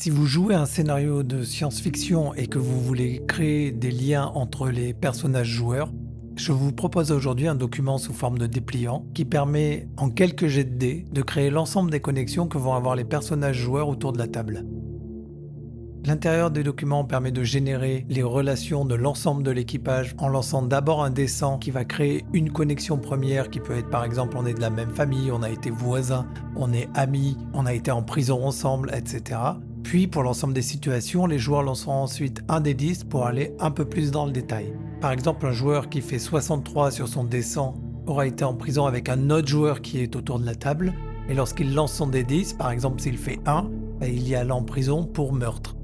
Si vous jouez un scénario de science-fiction et que vous voulez créer des liens entre les personnages joueurs, je vous propose aujourd'hui un document sous forme de dépliant qui permet, en quelques jets de dés, de créer l'ensemble des connexions que vont avoir les personnages joueurs autour de la table. L'intérieur des documents permet de générer les relations de l'ensemble de l'équipage en lançant d'abord un dé 100 qui va créer une connexion première qui peut être par exemple on est de la même famille, on a été voisins, on est amis, on a été en prison ensemble, etc. Puis pour l'ensemble des situations, les joueurs lanceront ensuite un dé 10 pour aller un peu plus dans le détail. Par exemple, un joueur qui fait 63 sur son dé 100 aura été en prison avec un autre joueur qui est autour de la table, et lorsqu'il lance son dé 10, par exemple s'il fait 1, il y allait en prison pour meurtre.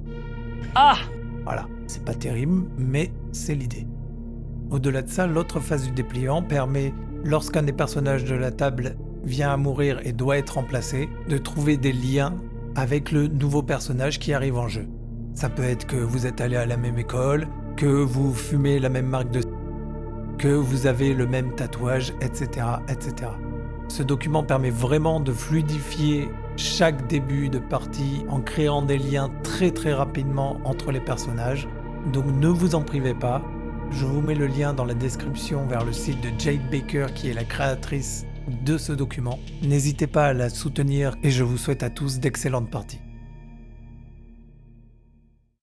Ah! Voilà, c'est pas terrible, mais c'est l'idée. Au-delà de ça, l'autre phase du dépliant permet, lorsqu'un des personnages de la table vient à mourir et doit être remplacé, de trouver des liens avec le nouveau personnage qui arrive en jeu. Ça peut être que vous êtes allé à la même école, que vous fumez la même marque de que vous avez le même tatouage, etc., etc. Ce document permet vraiment de fluidifier chaque début de partie en créant des liens très rapidement entre les personnages. Donc ne vous en privez pas. Je vous mets le lien dans la description vers le site de Jade Baker qui est la créatrice de ce document. N'hésitez pas à la soutenir et je vous souhaite à tous d'excellentes parties.